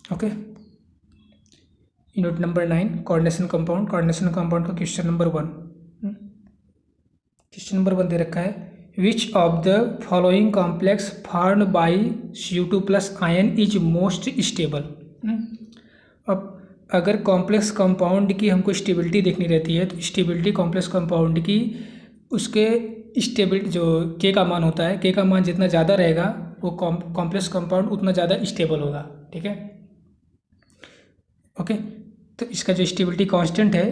Okay, unit number 9 coordination compound. Coordination compound का question number 1। Question number 1 दे रखा है, विच of the following complex formed by Cu2 plus ion is most stable. अब अगर complex compound की हमको stability देखनी रहती है तो स्टेबिलिटी कॉम्प्लेक्स कंपाउंड की उसके स्टेबिलिटी जो के का मान होता है, के का मान जितना ज़्यादा रहेगा वो कॉम्प्लेक्स कंपाउंड उतना ज़्यादा स्टेबल होगा। ठीक है, ओके। तो इसका जो स्टेबिलिटी कांस्टेंट है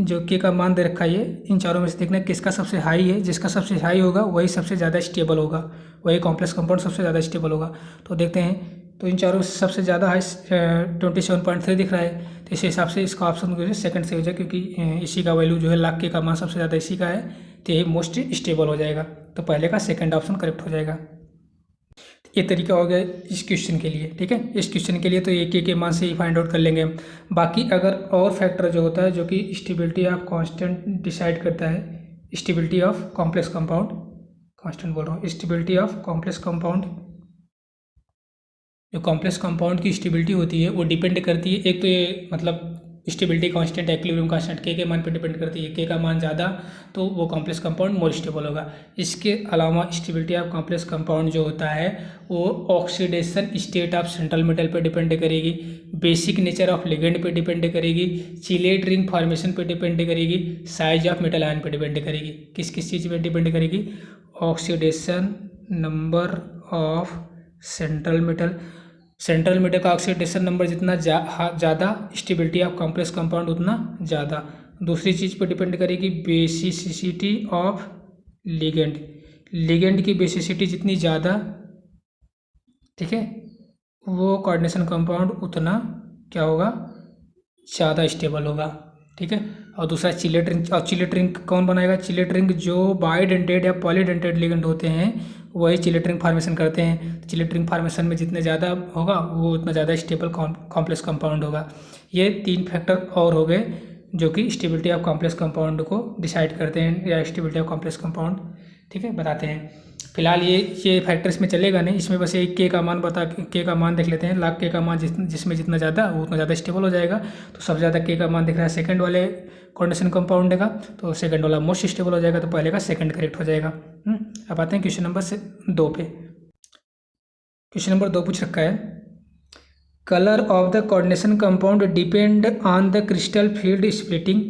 जो के का मान दे रखा है, इन चारों में से देखना किसका सबसे हाई है। जिसका सबसे हाई होगा वही सबसे ज़्यादा स्टेबल होगा, वही कॉम्प्लेक्स कंपाउंड सबसे ज़्यादा स्टेबल होगा। तो देखते हैं, तो इन चारों में से सबसे ज़्यादा हाई 27.3 दिख रहा है, तो इस हिसाब से इसका ऑप्शन जो है सेकंड से हो जाए, क्योंकि इसी का वैल्यू जो है लाख के का मान सबसे ज़्यादा इसी का है, तो यही मोस्ट स्टेबल हो जाएगा। तो पहले का सेकंड ऑप्शन करेक्ट हो जाएगा। ये तरीका हो गया इस क्वेश्चन के लिए। ठीक है, इस क्वेश्चन के लिए तो ये के मान से ही फाइंड आउट कर लेंगे। बाकी अगर और फैक्टर जो होता है जो कि स्टेबिलिटी ऑफ कांस्टेंट डिसाइड करता है, stability of complex compound, constant बोल रहा हूँ, स्टेबिलिटी ऑफ कॉम्प्लेक्स कंपाउंड, जो कॉम्प्लेक्स कंपाउंड की स्टेबिलिटी होती है वो डिपेंड करती है, एक तो ये मतलब स्टेबिलिटी कांस्टेंट, एक्विलिब्रियम कांस्टेंट के मान पे डिपेंड करती है। के का मान ज़्यादा तो वो कॉम्प्लेक्स कंपाउंड मोर स्टेबल होगा। इसके अलावा स्टेबिलिटी ऑफ कॉम्प्लेक्स कंपाउंड जो होता है वो oxidation state of central metal पे डिपेंड करेगी, बेसिक नेचर ऑफ लिगेंड पे डिपेंड करेगी, चिलेट रिंग फॉर्मेशन पे डिपेंड करेगी, साइज ऑफ मेटल आयन पे डिपेंड करेगी। किस किस चीज़ पे डिपेंड करेगी? Oxidation number of central metal, central metal का ऑक्सीडेशन नंबर जितना ज़्यादा स्टेबिलिटी ऑफ कॉम्प्लेक्स कंपाउंड उतना ज़्यादा। दूसरी चीज़ पर डिपेंड करेगी बेसिसिटी ऑफ लिगेंड, लिगेंड की बेसिसिटी जितनी ज़्यादा, ठीक है, वो कोऑर्डिनेशन कंपाउंड उतना क्या होगा, ज़्यादा स्टेबल होगा। ठीक है, और दूसरा चिलेट रिंग, और चिलेट रिंग कौन बनाएगा? चिलेट रिंग जो बाइडेंटेड या पॉलीडेंटेड लिगेंड होते हैं वही चिलेट रिंग फार्मेशन करते हैं। चिलेट रिंग फार्मेशन में जितने ज़्यादा होगा वो उतना ज़्यादा स्टेबल कॉम्प्लेक्स कंपाउंड होगा। ये 3 फैक्टर और हो गए जो कि स्टेबिलिटी ऑफ कॉम्प्लेक्स कंपाउंड को डिसाइड करते हैं, या स्टेबिलिटी ऑफ कॉम्प्लेक्स कंपाउंड, ठीक है, बताते हैं। फिलहाल ये फैक्टर इसमें चलेगा नहीं, इसमें बस एक के का मान के का मान देख लेते हैं। लाख के का मान जिसमें जितना ज़्यादा वो उतना ज़्यादा स्टेबल हो जाएगा। तो सबसे ज़्यादा के का मान दिख रहा है सेकंड वाले कोऑर्डिनेशन कंपाउंड का, तो सेकंड वाला मोस्ट स्टेबल हो जाएगा, तो पहले का सेकंड करेक्ट हो जाएगा। अब आते हैं क्वेश्चन नंबर 2 पे। क्वेश्चन नंबर 2 पूछ रखा है, colour of the coordination compound depend on the crystal field splitting.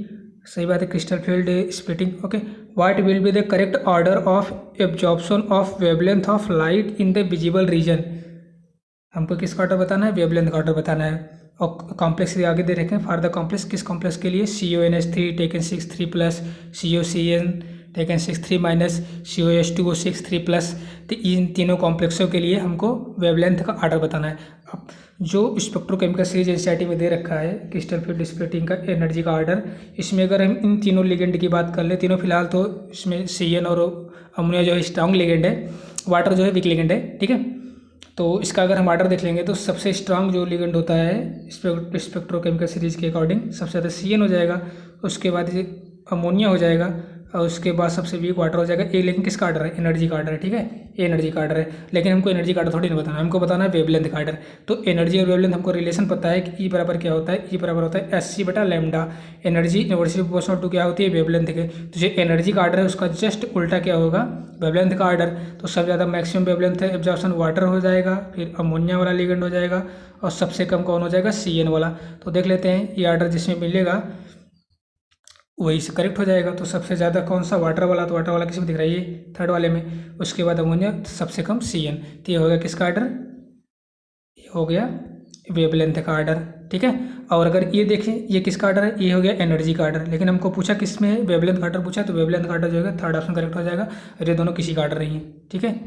सही बात है, crystal field splitting. Okay, what will be the correct order of absorption of wavelength of light in the visible region. हमको किसका order बताना है? Wavelength का order बताना है। और कॉम्प्लेक्स आगे दे रखे हैं, फॉर द कॉम्प्लेक्स, किस कॉम्प्लेक्स के लिए? CONH3 taken 6 3+ COCN taken 6 3- COH2O6 3+। तो इन तीनों कॉम्प्लेक्सों के लिए हमको वेवलेंथ का ऑर्डर बताना है। अब जो स्पेक्ट्रोकेमिकल सीरीज एनसीईआरटी में दे रखा है क्रिस्टल फील्ड स्प्लिटिंग का एनर्जी का ऑर्डर, इसमें अगर हम इन तीनों लिगेंड की बात कर ले, तीनों फिलहाल तो इसमें CN और अमोनिया जो है स्ट्रांग लिगेंड है, वाटर जो है वीक लिगेंड है। ठीक है, तो इसका अगर हम ऑर्डर देख लेंगे तो सबसे स्ट्रांग जो लिगेंड होता है स्पेक्ट्रोकेमिकल सीरीज के अकॉर्डिंग सबसे ज़्यादा CN हो जाएगा, उसके बाद अमोनिया हो जाएगा, और उसके बाद सबसे वीक वाटर हो जाएगा। ए लेकिन किसका ऑर्डर है? एनर्जी का ऑर्डर है। ठीक है, ए एनर्जी का ऑर्डर है, लेकिन हमको एनर्जी का ऑर्डर थोड़ी नहीं बताना है, हमको बताना है वेवलेंथ का ऑर्डर। तो एनर्जी और वेवलेंथ हमको रिलेशन पता है कि ई बराबर क्या होता है, ई बराबर होता है SC/λ। Energy inversely proportional to क्या होती है? वेवलेंथ के। तो जो एनर्जी का ऑर्डर है उसका जस्ट उल्टा क्या होगा? वेवलेंथ का ऑर्डर। तो सबसे ज़्यादा मैक्सिमम वेवलेंथ एब्जॉर्प्शन वाटर हो जाएगा, फिर अमोनिया वाला लिगेंड हो जाएगा, और सबसे कम कौन हो जाएगा? CN वाला। तो देख लेते हैं ये ऑर्डर जिसमें मिलेगा वही से करेक्ट हो जाएगा। तो सबसे ज़्यादा कौन सा? वाटर वाला। तो वाटर वाला किस में दिख रहा है? ये थर्ड वाले में। उसके बाद अमोनिया, सबसे कम CN। तो ये हो गया किसका ऑर्डर? ये हो गया वेवलेंथ का ऑर्डर। ठीक है, और अगर ये देखें ये किसका ऑर्डर है? ये हो गया एनर्जी का ऑर्डर, लेकिन हमको पूछा किस में है? वेवलेंथ का ऑर्डर पूछा, तो वेवलेंथ का ऑर्डर जो है थर्ड ऑप्शन करेक्ट हो जाएगा, और ये दोनों किसी का ऑर्डर नहीं है। ठीक है,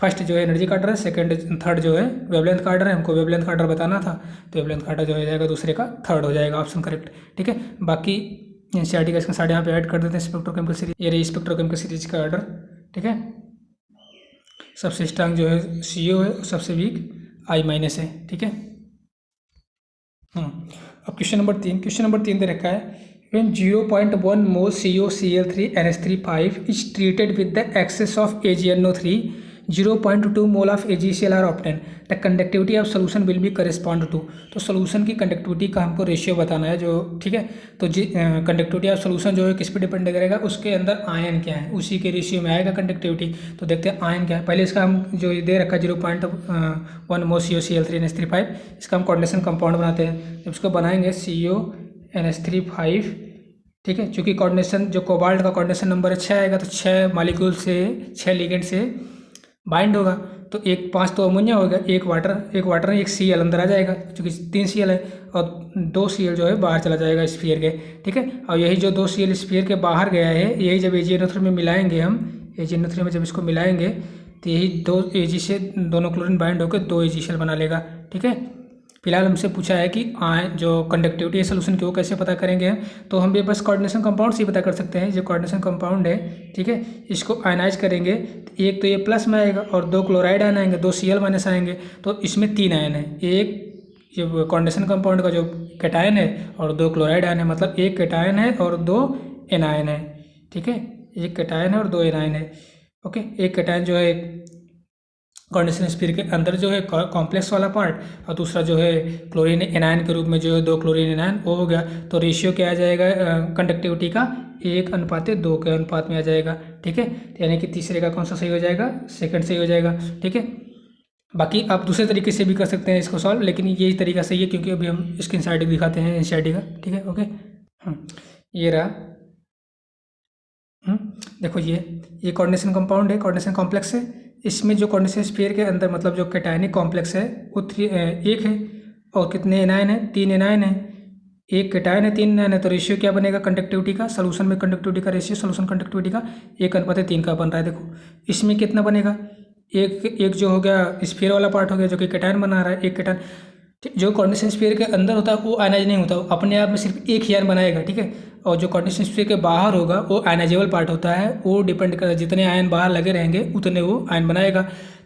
फर्स्ट जो है एनर्जी का ऑर्डर है, सेकंड थर्ड जो है वेवलेंथ का ऑर्डर है, हमको वेवलेंथ का ऑर्डर बताना था, तो वेवलेंथ का ऑर्डर जो हो जाएगा दूसरे का थर्ड हो जाएगा, ऑप्शन करेक्ट। ठीक है, बाकी एनसीईआरटी का इसका साढ़े यहाँ पे ऐड कर देते हैं स्पेक्ट्रोकेमिकल सीरीज, ये रही स्पेक्ट्रोकेमिकल सीरीज का ऑर्डर। ठीक है, सबसे स्ट्रांग जो है CO है, सबसे वीक I- है। ठीक है, अब क्वेश्चन नंबर 3। क्वेश्चन नंबर 3 दे रखा है, when 0.1 mole COCl3 NH3 5 is treated with the excess of AgNO3 0.2 mole of AgCl are obtain, the conductivity of solution will be correspond to. तो solution की conductivity का हमको रेशियो बताना है जो, ठीक है। तो कंडक्टिविटी ऑफ सोल्यूशन जो है किस पे डिपेंड करेगा, उसके अंदर आयन क्या है उसी के रेशियो में आएगा कंडक्टिविटी। तो देखते हैं आयन क्या है। पहले इसका हम जो दे रखा है 0.1 मोल COCl3NH35, इसका हम कॉन्डेंसेशन कंपाउंड बनाते हैं। जब इसको बनाएंगे CONH35, ठीक है, चूँकि कोऑर्डिनेशन जो कोबाल्ट का कोऑर्डिनेशन नंबर है 6 आएगा, तो 6 मॉलिक्यूल से 6 लिगेंड से बाइंड होगा। तो 5 तो अमोनिया हो गया, एक वाटर है, एक Cl अंदर आ जाएगा क्योंकि 3 Cl है, और 2 Cl जो है बाहर चला जाएगा स्फीयर के, ठीक है। और यही जो 2 Cl स्फीयर के बाहर गया है, यही जब AgNO3 में मिलाएंगे हम, AgNO3 में जब इसको मिलाएंगे तो यही 2 Ag से दोनों क्लोरीन बाइंड होकर 2 AgCl बना लेगा, ठीक है। फिलहाल हमसे पूछा है कि जो कंडक्टिविटी है सोल्यूशन की वो कैसे पता करेंगे, तो हम भी बस कोऑर्डिनेशन कंपाउंड से ही पता कर सकते हैं। जो कोऑर्डिनेशन कंपाउंड है, ठीक है, इसको आयनाइज करेंगे तो एक तो ये प्लस में आएगा और 2 क्लोराइड आयन आएंगे, 2 Cl माइनस आएंगे, तो इसमें 3 आयन है। एक जो कोऑर्डिनेशन कंपाउंड का जो कैटायन है और 2 क्लोराइड आयन है, मतलब एक कैटायन है और 2 एनायन है, ठीक है। एक कैटायन है और 2 एनायन है, ओके। एक कैटायन जो है कोऑर्डिनेशन स्फीयर के अंदर जो है कॉम्प्लेक्स वाला पार्ट, और दूसरा जो है क्लोरीन एनायन के रूप में जो है 2 क्लोरीन एनायन, वो हो गया। तो रेशियो क्या आ जाएगा कंडक्टिविटी का, 1:2 के अनुपात में आ जाएगा, ठीक है। यानी कि तीसरे का कौन सा सही हो जाएगा, सेकंड सही हो जाएगा, ठीक है। बाकी आप दूसरे तरीके से भी कर सकते हैं इसको सॉल्व, लेकिन यही तरीका सही है क्योंकि अभी हम इसके एनसीईआरटी दिखाते हैं एनसीईआरटी का, ठीक है, ओके। ये रहा, देखो ये कोऑर्डिनेशन कंपाउंड है, कोऑर्डिनेशन कॉम्प्लेक्स है। इसमें जो कोऑर्डिनेशन स्फीयर के अंदर मतलब जो कैटायनिक कॉम्प्लेक्स है वो 1 है, और कितने एनायन है, 3 एनायन है। एक कैटायन है, 3 एनायन है, तो रेशियो क्या बनेगा कंडक्टिविटी का, सोल्यूशन में कंडक्टिविटी का रेशियो, सोल्यूशन कंडक्टिविटी का 1:3 का बन रहा है। देखो इसमें कितना बनेगा, एक जो हो गया स्फीयर वाला पार्ट हो गया जो कि कैटायन बना रहा है, एक कैटायन। जो कोऑर्डिनेशन स्फीयर के अंदर होता है वो आयनाइज नहीं होता, वो अपने आप में सिर्फ एक ही आयन बनाएगा, ठीक है। और जो कोऑर्डिनेशन स्फीयर के बाहर होगा वो आयनाइजेबल पार्ट होता है, वो डिपेंड करता है जितने आयन बाहर लगे रहेंगे उतने वो आयन बनाएगा।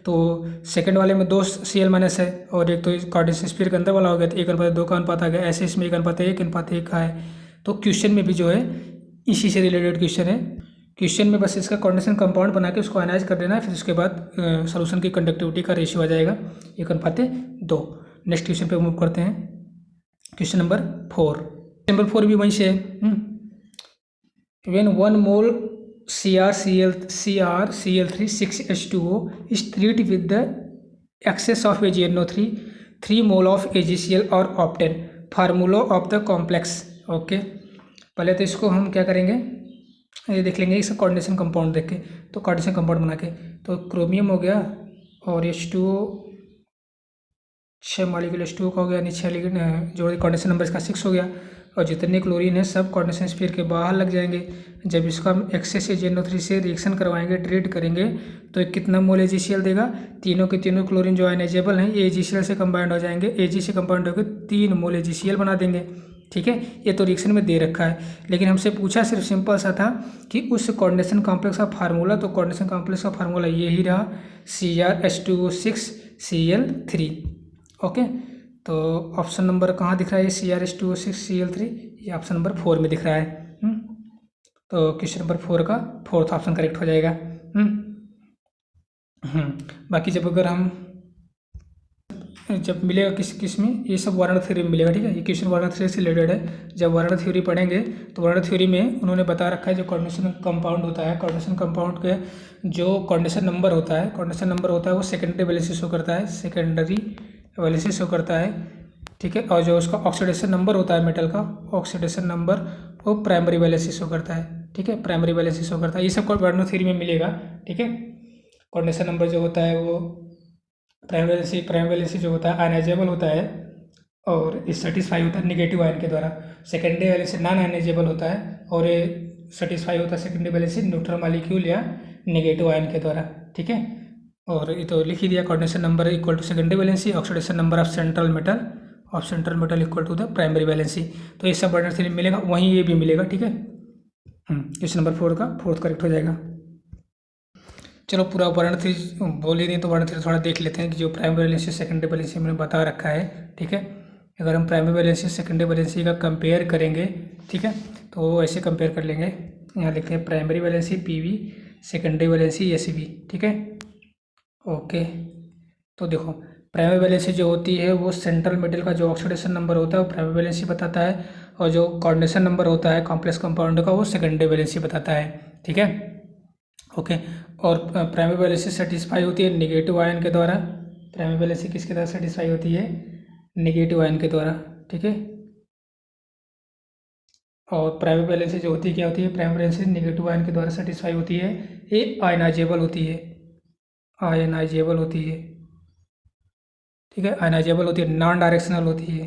तो सेकंड वाले में 2 Cl माइनस है, और एक तो कोऑर्डिनेशन स्फीयर के अंदर वाला हो गया तो 1:2 का अनुपात आ गया। ऐसे इसमें 1:1 का है। तो क्वेश्चन में भी जो है इसी से रिलेटेड क्वेश्चन है। क्वेश्चन में बस इसका कोऑर्डिनेशन कंपाउंड बना के उसको आयनाइज कर देना है, फिर उसके बाद सोल्यूशन की कंडक्टिविटी का रेशियो आ जाएगा 1:2। नेक्स्ट क्वेश्चन पे मूव करते हैं, क्वेश्चन नंबर 4। नंबर 4 भी वहीं से है। When 1 mole CrCl3 6H2O is treated with the excess of AgNO3, 3 mole of AgCl or obtain formula of the complex, okay. पहले तो इसको हम क्या करेंगे, ये देख लेंगे इसका कोऑर्डिनेशन कंपाउंड देख के। तो कोऑर्डिनेशन कंपाउंड बना के, तो क्रोमियम हो गया और H2O 6 मॉलिक्यूल H2O का हो गया, यानी 6 लिगेंड, जो कोऑर्डिनेशन नंबर इसका 6 हो गया। और जितने क्लोरीन है सब कोऑर्डिनेशन स्फीयर के बाहर लग जाएंगे। जब इसका हम एक्सेस AgNO3 से रिएक्शन करवाएंगे, ट्रीट करेंगे, तो एक कितना मोल AgCl देगा, तीनों के तीनों क्लोरीन जो आयनाइजेबल हैं ये AgCl से कंबाइंड हो जाएंगे, Ag से कंबाइंड होकर 3 मोल AgCl बना देंगे, ठीक है। ये तो रिएक्शन में दे रखा है, लेकिन हमसे पूछा सिर्फ सिंपल सा था कि उस कोऑर्डिनेशन कॉम्प्लेक्स का फार्मूला। तो कोऑर्डिनेशन कॉम्प्लेक्स का फार्मूला यही रहा, CrH2O6Cl3, ओके। तो ऑप्शन नंबर कहाँ दिख रहा है, CrH2O6Cl3, ये ऑप्शन नंबर 4 में दिख रहा है। तो क्वेश्चन नंबर 4 का 4th ऑप्शन करेक्ट हो जाएगा। बाकी जब मिलेगा किस में, ये सब वार्नर थ्योरी में मिलेगा, ठीक है। ये क्वेश्चन वार्नर थ्योरी से रिलेटेड है। जब वार्नर थ्योरी पढ़ेंगे तो वार्नर थ्योरी में उन्होंने बता रखा है जो कोऑर्डिनेशन कंपाउंड होता है, कोऑर्डिनेशन कंपाउंड के जो कोऑर्डिनेशन नंबर होता है वो सेकेंडरी वैलेंसी शो करता है, सेकेंडरी वैलेंसी शो करता है, ठीक है। और जो उसका ऑक्सीडेशन नंबर होता है मेटल का, ऑक्सीडेशन नंबर वो प्राइमरी वैलेंसी शो करता है, ठीक है, प्राइमरी वैलेंसी शो करता है। ये सब वार्नर थ्योरी में मिलेगा, ठीक है। कोऑर्डिनेशन नंबर जो होता है वो प्राइमरी वैलेंसी जो होता है आयनाइजेबल होता है और ये सेटिस्फाई होता है नेगेटिव आयन के द्वारा। सेकेंडरी वैलेंसी नॉन आयनाइजेबल होता है और ये सेटिस्फाई होता है सेकेंडरी वैलेंसी न्यूट्रल मॉलिक्यूल या नेगेटिव आयन के द्वारा, ठीक है। और ये तो लिख ही दिया, coordination number equal to secondary valency, oxidation number of central metal equal to the primary valency. तो ये सब वार्नर थ्योरी मिलेगा, वहीं ये भी मिलेगा, ठीक है। क्वेश्चन नंबर 4 का 4th करेक्ट हो जाएगा। चलो पूरा वार्नर थ्योरी बोल ही नहीं तो वार्नर थ्योरी थोड़ा देख लेते हैं कि जो प्राइमरी वैलेंसी सेकेंडरी वैलेंसी मैंने बता रखा है, ठीक है। अगर हम प्राइमरी वैलेंसी सेकेंडरी वैलेंसी का कंपेयर करेंगे, ठीक है, तो ऐसे कंपेयर कर लेंगे। यहाँ लिखते हैं primary valency PV, secondary valency SV, ठीक है। ओके, तो देखो प्राइमरी वैलेंसी जो होती है वो सेंट्रल मेटल का जो ऑक्सीडेशन नंबर होता है वो प्राइमरी वैलेंसी बताता है, और जो कोऑर्डिनेशन नंबर होता है कॉम्प्लेक्स कंपाउंड का वो सेकेंडरी वैलेंसी बताता है। ठीक है, ओके। और प्राइमरी वैलेंसी सेटिस्फाई होती है निगेटिव आयन के द्वारा। प्राइमरी वैलेंसी किसके द्वारा सेटिस्फाई होती है? निगेटिव आयन के द्वारा। ठीक है, और प्राइमरी वैलेंसी जो होती है क्या होती है? प्राइमरी वैलेंसी निगेटिव आयन के द्वारा सेटिस्फाई होती है, ये आयनाइजेबल होती है, आयनाइजेबल होती है। ठीक है, आयनाइजेबल होती है, नॉन डायरेक्शनल होती है,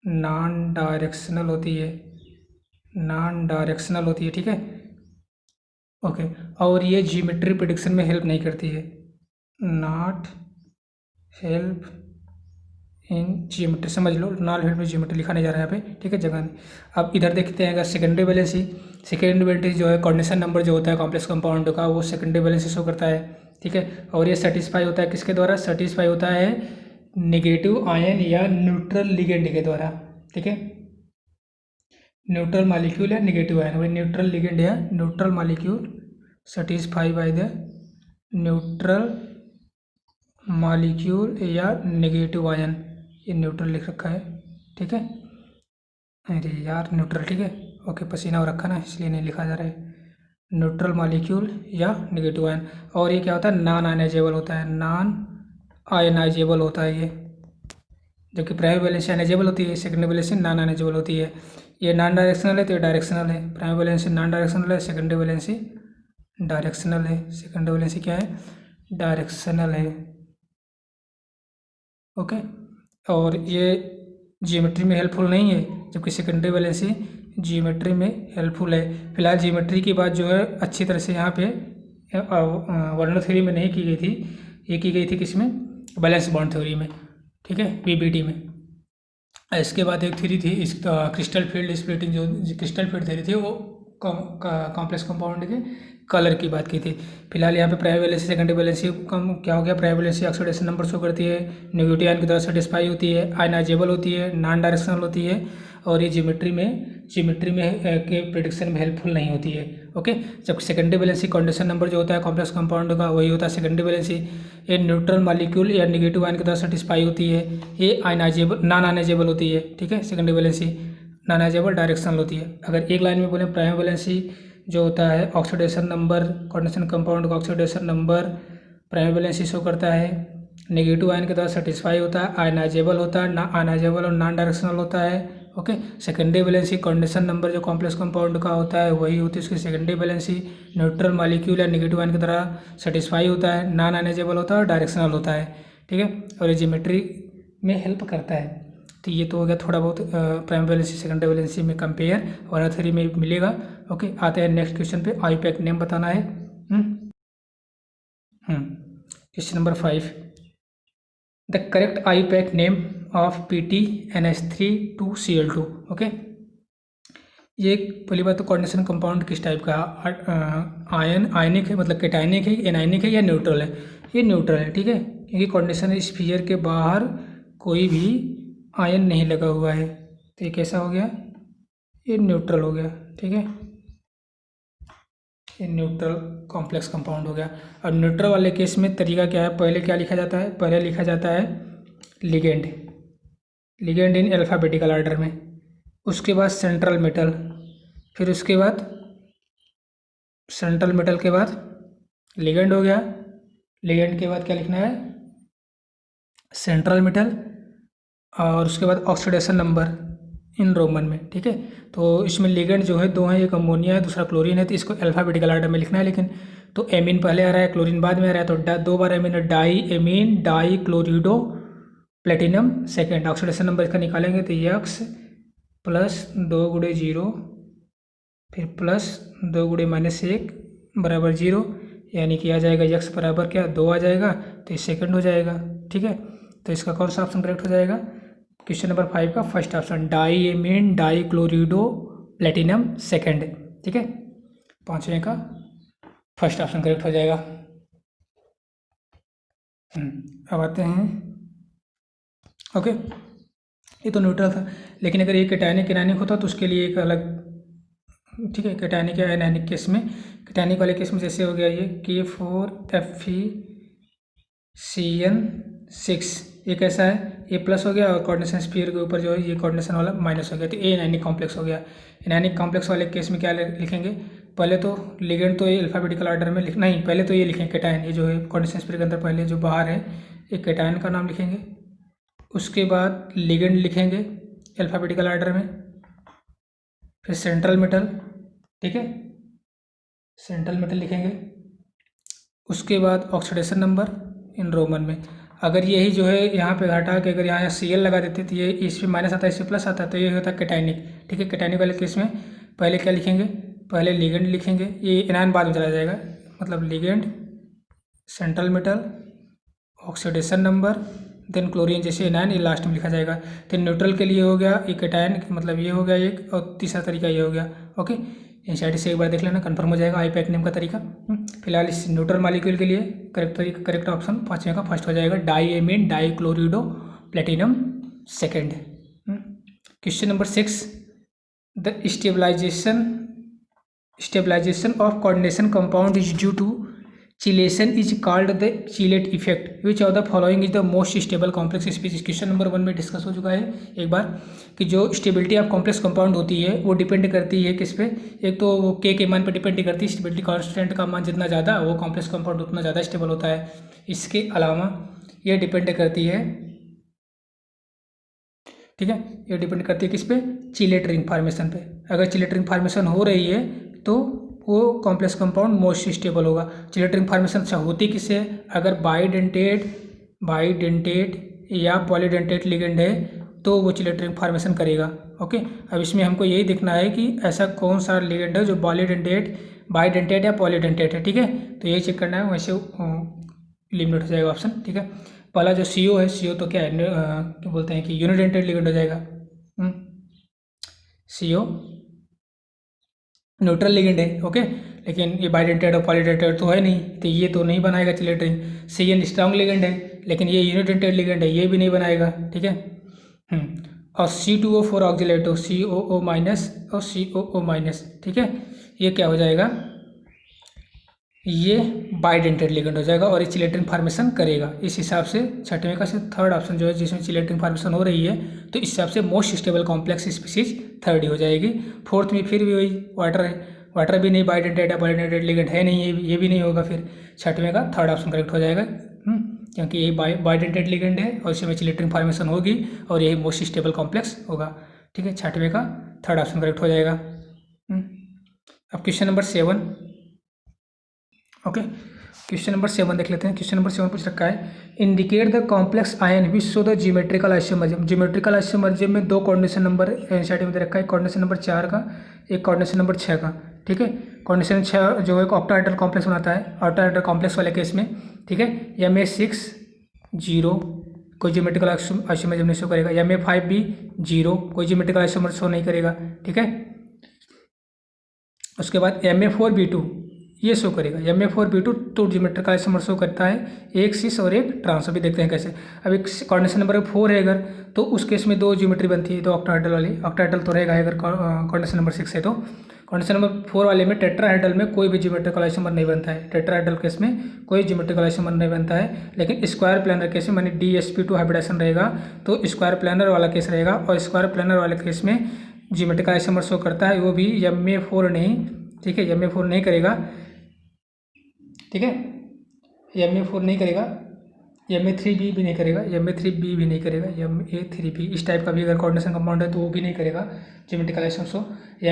नॉन डायरेक्शनल होती है, नॉन डायरेक्शनल होती है। ठीक है, ओके। और ये जियोमेट्री प्रिडिक्शन में हेल्प नहीं करती है, नॉट हेल्प इन जियोमेट्री, समझ लो नॉन हेल्प में जियोमेट्री लिखा नहीं जा रहा है यहाँ पे। ठीक है, जगह नहीं। अब इधर देखते हैं अगर सेकेंडरी वैलेंसी, सेकेंडरी वैलेंसी जो है कोऑर्डिनेशन नंबर जो होता है कॉम्प्लेक्स कंपाउंड का वो सेकेंडरी वैलेंसी शो करता है। ठीक है, और ये सेटिस्फाई होता है किसके द्वारा? सेटिस्फाई होता है नेगेटिव आयन या न्यूट्रल लिगेंड के द्वारा। ठीक है, न्यूट्रल मॉलिक्यूल या नेगेटिव आयन, वही न्यूट्रल लिगेंड या neutral molecule satisfy by the neutral molecule या नेगेटिव आयन, ये न्यूट्रल लिख रखा है। ठीक है, अरे यार न्यूट्रल, ठीक है, ओके, पसीना हो रखा ना इसलिए नहीं लिखा जा रहा है। न्यूट्रल मॉलिक्यूल या नेगेटिव आयन, और ये क्या होता है? नॉन आयनाइजेबल होता है, नॉन आयनाइजेबल होता है ये, जबकि प्राइमरी वैलेंसी आयनाइजेबल होती है, सेकेंडरी वैलेंसी नॉन आयनाइजेबल होती है। ये नॉन डायरेक्शनल है तो ये डायरेक्शनल है, प्राइमरी वैलेंसी नॉन डायरेक्शनल है, सेकेंडरी वैलेंसी डायरेक्शनल है, सेकेंडरी वैलेंसी क्या है? डायरेक्शनल है। ओके, और ये जियोमेट्री में हेल्पफुल नहीं है, जबकि सेकेंडरी वैलेंसी जियोमेट्री में हेल्पफुल है। फिलहाल जियोमेट्री की बात जो है अच्छी तरह से यहाँ पे वर्णन थ्योरी में नहीं की गई थी, ये की गई थी किसमें? बैलेंस बॉन्ड थ्योरी में। ठीक है, बीबीटी में। इसके बाद एक थ्योरी थी इस क्रिस्टल फील्ड स्प्लिटिंग, जो क्रिस्टल फील्ड थ्योरी थी वो कॉम्प्लेक्स कंपाउंड के कलर की बात की थी। फिलहाल यहाँ पे प्राइमरी वैलेंसी सेकेंडरी वैलेंसी कम क्या हो गया? Primary valency oxidation number show करती है, नेगेटिव आयन की तरह सेटिस्फाई होती है, आयनाइजेबल होती है, नॉन डायरेक्शनल होती है, और ये जियोमेट्री में के प्रिडिक्शन में हेल्पफुल नहीं होती है। ओके, जब सेकेंडरी वैलेंसी कॉन्डेंसेशन नंबर जो होता है कॉम्प्लेक्स कंपाउंड का वही होता है सेकेंडरी वैलेंसी, ये न्यूट्रल मॉलिक्यूल या नेगेटिव आयन की तरह सेटिस्फाई होती है, ये आयनाइजेबल नॉन आयनाइजेबल होती है। ठीक है, secondary valency non ionisable directional होती है। अगर एक लाइन में बोले प्राइमरी वैलेंसी जो होता है ऑक्सीडेशन नंबर, कॉन्डेंसेशन कंपाउंड का oxidation number primary valency show करता है, नेगेटिव आयन के द्वारा सेटिस्फाई होता है, आयनाइजेबल होता है, आयनाइजेबल और नॉन डायरेक्शनल होता है। Okay, secondary valency condensation number जो कॉम्प्लेक्स कंपाउंड का होता है वही होती है उसकी सेकेंडरी वैलेंसी, न्यूट्रल मॉलिक्यूल या नेगेटिव आयन की तरह सेटिस्फाई होता है, नॉन आयनाइजेबल होता है और डायरेक्शनल होता है। ठीक है, और ये जियोमेट्री में हेल्प करता है। तो ये तो हो गया थोड़ा बहुत प्राइमरी वैलेंसी सेकेंडरी वैलेंसी में कंपेयर और थ्योरी में मिलेगा। ओके, आते हैं नेक्स्ट क्वेश्चन पे। आईपैक नेम बताना है। Question number 5, the correct IUPAC name of PtNH3 2Cl2। Okay, ये पहली बात तो कोऑर्डिनेशन कंपाउंड किस टाइप का? आयनिक है, मतलब कैटायनिक है, एनायनिक है या न्यूट्रल है? ये न्यूट्रल है। ठीक है, क्योंकि कोऑर्डिनेशन स्फीयर के बाहर कोई भी आयन नहीं लगा हुआ है, तो ये कैसा हो गया? ये न्यूट्रल हो गया। ठीक है, ये न्यूट्रल कॉम्प्लेक्स कंपाउंड हो गया। और न्यूट्रल वाले केस में तरीका क्या है? पहले क्या लिखा जाता है? पहले लिखा जाता है ligand, ligand in alphabetical order में, उसके बाद सेंट्रल मेटल, फिर उसके बाद सेंट्रल मेटल के बाद लिगेंड हो गया, लिगेंड के बाद क्या लिखना है? सेंट्रल मेटल, और उसके बाद ऑक्सीडेशन नंबर इन रोमन में। ठीक है, तो इसमें लिगेंड जो है दो हैं, एक अमोनिया है दूसरा क्लोरीन है, तो इसको अल्फ़ाबेटिकल ऑर्डर में लिखना है। लेकिन तो एमीन पहले आ रहा है, क्लोरीन बाद में आ रहा है, तो दो बार एमीन है, di amine di chlorido platinum second. Oxidation number इसका निकालेंगे तो यक्स प्लस 2 × 0 फिर प्लस 2 × -1 बराबर 0, यानी कि आ जाएगा यक्स बराबर क्या? 2 आ जाएगा, तो ये सेकंड हो जाएगा। ठीक है, तो इसका कौन सा ऑप्शन करेक्ट हो जाएगा? क्वेश्चन नंबर 5 का first option, di amine di chlorido platinum second. ठीक है, पाँचवें का फर्स्ट ऑप्शन करेक्ट हो जाएगा। अब आते हैं, ओके, ये तो न्यूट्रल था, लेकिन अगर ये कैटायनिक एनायनिक होता तो उसके लिए एक अलग, ठीक है, कैटायनिक या एनायनिक केस में, कैटायनिक वाले केस में जैसे हो गया ये K4Fe CN6 ये कैसा है, ए प्लस हो गया और कोऑर्डिनेशन स्फीयर के ऊपर जो है ये कोऑर्डिनेशन वाला माइनस हो गया, तो ए एनायनिक कॉम्प्लेक्स हो गया। एनायनिक कॉम्प्लेक्स वाले केस में क्या लिखेंगे, पहले तो लिगेंड तो ये अल्फाबेटिकल ऑर्डर में लिखना ही, पहले तो ये लिखेंगे कैटायन, ये जो है कोऑर्डिनेशन स्फीयर के अंदर पहले जो बाहर है ये कैटायन का नाम लिखेंगे। उसके बाद लिगेंड लिखेंगे अल्फाबेटिकल ऑर्डर में, फिर सेंट्रल मेटल, ठीक है, सेंट्रल मेटल लिखेंगे। उसके बाद ऑक्सीडेशन नंबर इन रोमन में। अगर यही जो है यहाँ पे घटा के अगर यहाँ Cl लगा देते तो ये इस पे माइनस आता है, इस पे प्लस आता है, तो ये होता है कैटायनिक, ठीक है। कैटायनिक वाले केस में पहले क्या लिखेंगे, पहले लिगेंड लिखेंगे, ये एनायन बाद में चला जाएगा, मतलब ligand, central metal, oxidation number, then chlorine जैसे एनायन, ये लास्ट में लिखा जाएगा। तो न्यूट्रल के लिए हो गया ये कैटायन, मतलब ये हो गया एक, और तीसरा तरीका ये हो गया। ओके, एनसीईआरटी से एक बार देख लेना, कंफर्म हो जाएगा आईपैक नेम का तरीका। फिलहाल इस न्यूट्रल मॉलिक्यूल के लिए करेक्ट ऑप्शन पाँचवें का फर्स्ट हो जाएगा, diamine dichlorido platinum second. Question number 6, the stabilization of coordination compound is due to chelation is called the chelate effect, which of the following is the most stable complex species. Question number 1 में discuss हो चुका है एक बार कि जो stability of complex compound होती है वो डिपेंड करती है किस पे, एक तो वो के मान पे डिपेंड करती है, स्टेबिलिटी कांस्टेंट का मान जितना ज़्यादा वो कॉम्प्लेक्स कंपाउंड उतना ज़्यादा स्टेबल होता है। इसके अलावा ये डिपेंड करती है, ठीक है, ये डिपेंड करती है किस पे, चिलेट रिंग फॉर्मेशन पे। अगर चिलेट रिंग फॉर्मेशन हो रही है तो वो कॉम्प्लेक्स कंपाउंड मोस्ट स्टेबल होगा। चिलेट रिंग फॉर्मेशन अच्छा होती किससे, अगर बाइडेंटेट या पॉलीडेंटेट लिगेंड है तो वो चिलेट रिंग फॉर्मेशन करेगा। ओके, अब इसमें हमको यही देखना है कि ऐसा कौन सा लिगेंड है जो बाइडेंटेट या पॉलीडेंटेट है, ठीक है, तो यही चेक करना है, वैसे एलिमिनेट हो जाएगा ऑप्शन, ठीक है। पहला जो CO है, CO तो क्या है, क्या बोलते हैं कि यूनिडेंटेड लिगेंड हो जाएगा। CO न्यूट्रल लिगेंड है, ओके, लेकिन ये बाइडेंटेड और पॉलीडेंटेड तो है नहीं, तो ये तो नहीं बनाएगा chelate ring. CN strong ligand है लेकिन ये यूनिडेंटेड लिगेंड है, ये भी नहीं बनाएगा, ठीक है। और C2O4 ऑक्जिलेट हो, COO माइनस और COO माइनस, ठीक है, ये क्या हो जाएगा, ये बाइडेंटेड लिगेंड हो जाएगा और ये चिलेट रिंग फॉर्मेशन करेगा। इस हिसाब से छठवें का से थर्ड ऑप्शन जो है जिसमें चिलेट रिंग फॉर्मेशन हो रही है, तो इस हिसाब से most stable complex species third ही हो जाएगी। फोर्थ में फिर भी वही वाटर है, वाटर भी नहीं बाइडेंटेड या पॉलीडेंटेड लिगेंड है नहीं, ये भी नहीं होगा, फिर छठवें का थर्ड ऑप्शन करेक्ट हो जाएगा, क्योंकि ये बाइडेंटेड लिगेंड है और इसमें चिलेट रिंग फॉर्मेशन होगी और यही मोस्ट स्टेबल कॉम्प्लेक्स होगा, ठीक है, छठवें का थर्ड ऑप्शन करेक्ट हो जाएगा। अब question number 7, okay, question number 7 देख लेते हैं। क्वेश्चन नंबर 7 पूछ रखा है, indicate the complex ion which show the geometrical isomerism. Geometrical isomerism में 2 कोऑर्डिनेशन नंबर एनसीईआरटी में दे रखा है, कोऑर्डिनेशन नंबर 4 का, एक कोऑर्डिनेशन नंबर 6 का, ठीक है। कोऑर्डिनेशन 6 जो है ऑक्टाहेड्रल कॉम्प्लेक्स बनाता है, ऑक्टाहेड्रल कॉम्प्लेक्स वाले केस में, ठीक है, Ma6 0 कोई ज्योमेट्रिकल आइसोमर्जिज्म नहीं शो करेगा, Ma5 भी 0 कोई ज्योमेट्रिकल आइसोमर्जिज्म शो नहीं करेगा, ठीक है। उसके बाद Ma4B2 ये शो करेगा, Ma4B2 तो ज्योमेट्रिकल आइसोमर शो करता है, एक सिस और एक ट्रांस। अभी देखते हैं कैसे। अब एक कोऑर्डिनेशन नंबर 4 है अगर, तो उस केस में 2 ज्योमेट्री बनती है, 2 ऑक्टाहेड्रल वाली, ऑक्टाहेड्रल तो रहेगा अगर कोऑर्डिनेशन नंबर 6 है तो। कोऑर्डिनेशन नंबर 4 वाले में टेट्राहेड्रल में कोई भी ज्योमेट्रिकल आइसोमर नहीं बनता है, टेट्राहेड्रल केस में कोई ज्योमेट्रिकल आइसोमर नहीं बनता है, लेकिन स्क्वायर प्लानर केस में मानी DsP2 हाइब्रिडाइजेशन रहेगा तो स्क्वायर प्लानर वाला केस रहेगा, और स्क्वायर प्लानर वाले केस में ज्योमेट्रिकल आइसोमर शो करता है, वो भी Ma4 नहीं, ठीक है, Ma4 नहीं करेगा, ठीक है, Ma4 नहीं करेगा, Ma3B भी नहीं करेगा, Ma3B भी नहीं करेगा, Ma3B इस टाइप का भी अगर कोऑर्डिनेशन कंपाउंड है तो वो भी नहीं करेगा ज्योमेट्रिकल आइसोमर शो।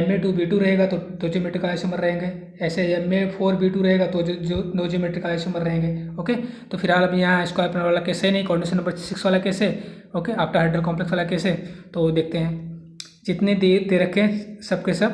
Ma2B2 रहेगा तो 2 ज्योमेट्रिकल आइसोमर रहेंगे, ऐसे Ma4B2 रहेगा तो जो 2 ज्योमेट्रिकल आइसोमर रहेंगे, ओके। तो फिलहाल अभी यहाँ स्क्वायर प्लानर वाला केस है नहीं, कोऑर्डिनेशन नंबर 6 वाला केस है, ओके, ऑक्टाहेड्रल कॉम्प्लेक्स वाला केस है, तो देखते हैं जितने दे रखे हैं सबके सब